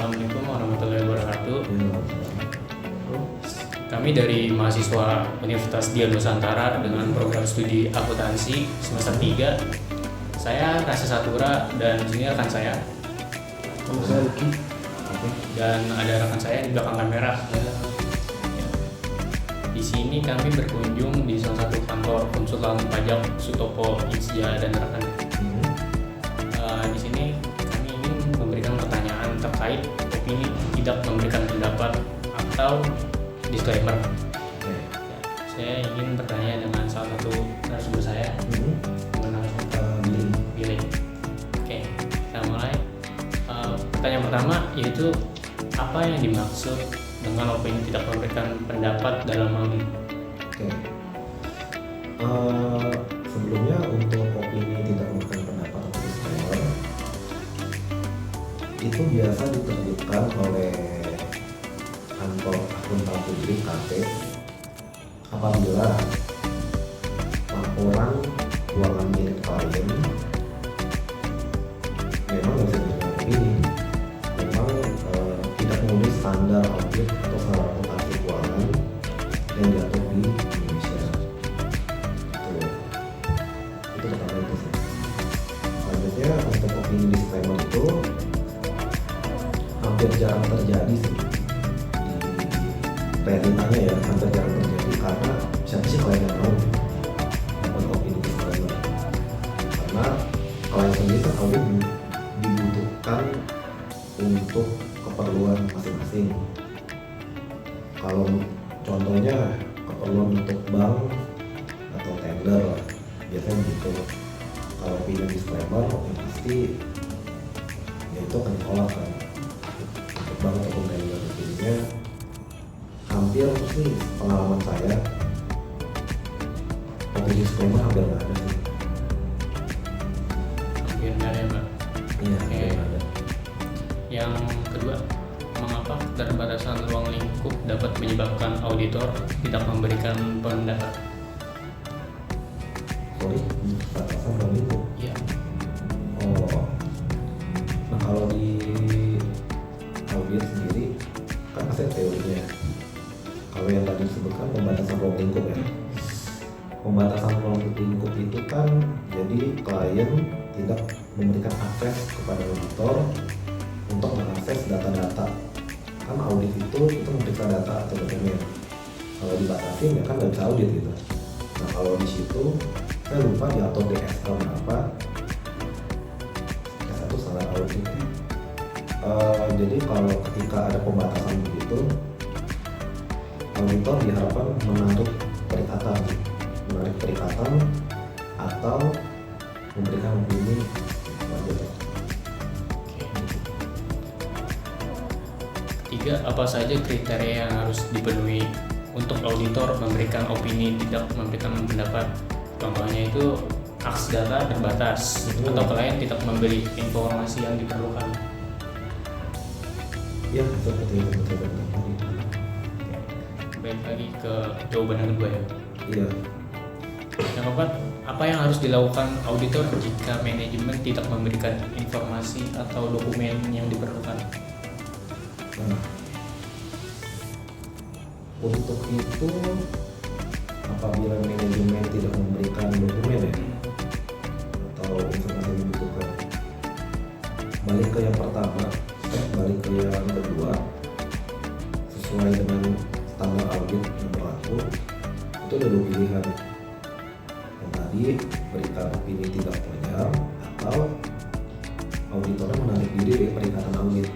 Assalamualaikum warahmatullahi wabarakatuh. Kami dari mahasiswa Universitas Dian Nusantara dengan program studi akuntansi semester 3. Saya Rasa Satura dan di sini rekan saya. Saya Luki. Dan ada rekan saya di belakang kamera. Di sini kami berkunjung di salah satu kantor konsultan pajak Sutopo Insja dan rekan. Di sini kami ingin memberikan pertanyaan terkait opini tidak memberikan pendapat atau disclaimer. Saya ingin bertanya dengan salah satu narasumber saya, Billy. Oke, kita mulai. Pertanyaan pertama yaitu apa yang dimaksud dengan opini tidak memberikan pendapat dalam audit? Sebelumnya untuk opini tidak memberikan pendapat atau disclaimer itu biasa diterbitkan oleh kantor akuntan publik KP apabila laporan keuangan milik klien memang bisa diberikan opini, memang tidak memenuhi standar audit atau standar akuntansi keuangan yang diatur di Indonesia. Itu pertama itu sih. Selanjutnya untuk opini disclaimer itu hampir jarang terjadi sih di realitanya ya, hampir jarang terjadi karena siapa sih klien yang mau dapat opini disclaimer, karena klien sendiri kan audit dibutuhkan untuk keperluan masing-masing. Kalau contohnya keperluan untuk bank atau tender lah, biasanya gitu. Kalau opini disclaimer yang pasti ya itu akan ditolak kan untuk bank ataupun tender. Jadinya hampir sih pengalaman saya opini disclaimer hampir nggak ada sih. Hampir nggak ada, Mbak. Iya, Oke. hampir nggak ada. Yang kedua, mengapa keterbatasan ruang lingkup dapat menyebabkan auditor tidak memberikan pendapat? Sorry, batasan ruang lingkup. Iya. Oh, nah kalau di audit sendiri kan pasti ada teorinya. Kalau yang tadi disebutkan pembatasan ruang lingkup ya. Pembatasan ruang lingkup itu kan jadi klien tidak memberikan akses kepada auditor untuk mengakses data-data. Kan audit itu memeriksa data atau dokumen. Kalau dibatasin ya kan nggak bisa audit gitu. Nah kalau di situ saya lupa diatur di SL berapa. S1 standar audit. Jadi kalau ketika ada pembatasan begitu, auditor diharapkan menarik perikatan atau memberikan opini kepada. Ketiga, apa saja kriteria yang harus dipenuhi untuk auditor memberikan opini tidak memberikan pendapat? Contohnya itu akses data terbatas atau klien tidak memberi informasi yang diperlukan. Ya seperti itu betul. Balik lagi ke jawaban yang kedua ya. Iya. Yang keempat, apa yang harus dilakukan auditor jika manajemen tidak memberikan informasi atau dokumen yang diperlukan? Nah, untuk itu apabila manajemen tidak memberikan dokumen ya atau informasi yang dibutuhkan, balik ke yang pertama, balik ke yang kedua, sesuai dengan standar audit yang berlaku, itu ada dua pilihan. Yang tadi berikan opini tidak wajar atau auditornya menarik diri dari perikatan audit,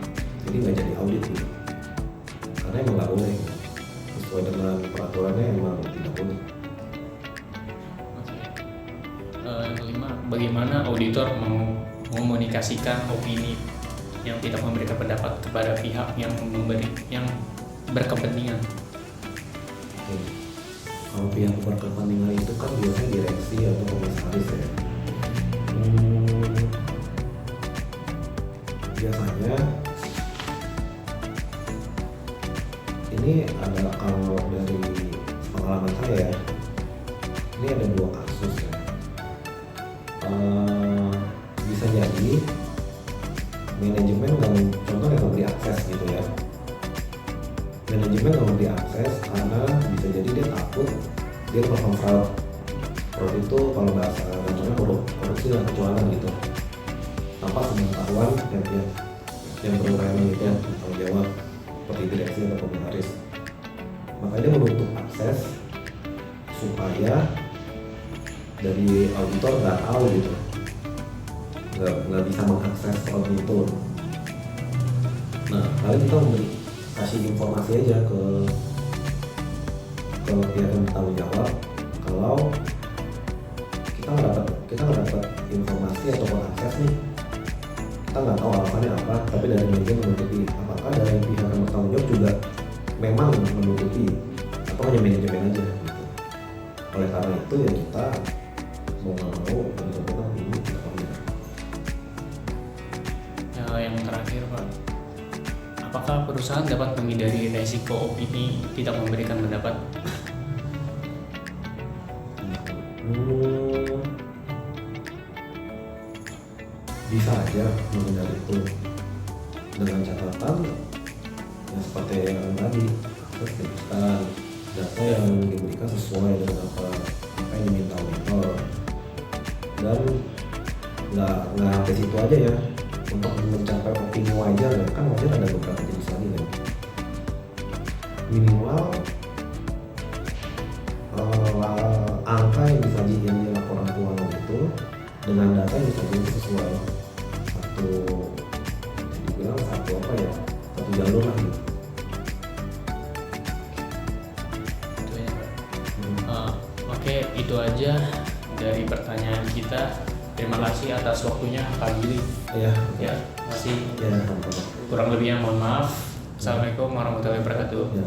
jadi nggak jadi audit gitu, karena emang nggak boleh sesuai dengan peraturannya, emang tidak boleh. Oke. Yang kelima, bagaimana auditor mengomunikasikan opini yang tidak memberikan pendapat kepada pihak yang berkepentingan? Oke. Kalau pihak berkepentingan itu kan biasanya direksi atau komisaris ya. Biasanya ini ada, kalau dari pengalaman saya ya, ini ada dua kasus ya. Bisa jadi manajemen nggak, contoh yang memberi akses gitu ya. Manajemen yang memberi akses karena bisa jadi dia takut dia melakukan fraud. Fraud itu kalau bahasa namanya korupsi dan kecurangan gitu, tanpa sepengetahuan yang berwenang itu bertanggung jawab seperti direksi atau komisaris. Makanya dia menutup akses supaya dari auditor nggak tahu gitu, nggak bisa mengakses fraud itu. Nah, kali kita kasih informasi aja ke pihak yang bertanggung jawab kalau kita nggak dapat informasi ataupun akses nih, kita nggak tahu alasannya apa, tapi dari manajemen menutupi. Apakah dari pihak yang bertanggung jawab juga memang menutupi atau hanya manajemen aja gitu. Oleh karena itu ya kita mau nggak mau benar-benar ini kita. Yang terakhir Pak, apakah perusahaan dapat menghindari resiko opini tidak memberikan pendapat? Bisa aja menghindari itu dengan catatan yang seperti yang tadi, akses diberikan, data yang diberikan sesuai dengan apa yang diminta auditor, dan nggak ke situ aja ya. Untuk mencapai opini wajar ya, kan wajar ada beberapa jenis lagi kan. Minimal angka yang disaji yang di laporan keuangan itu dengan data yang disaji sesuai satu jalur lah gitu. Itu ya Pak. Oke, itu aja dari pertanyaan kita. Terima kasih atas waktunya Pak Billy. Ya, masih Ya, kurang lebihnya mohon maaf. Assalamualaikum warahmatullahi wabarakatuh. ya.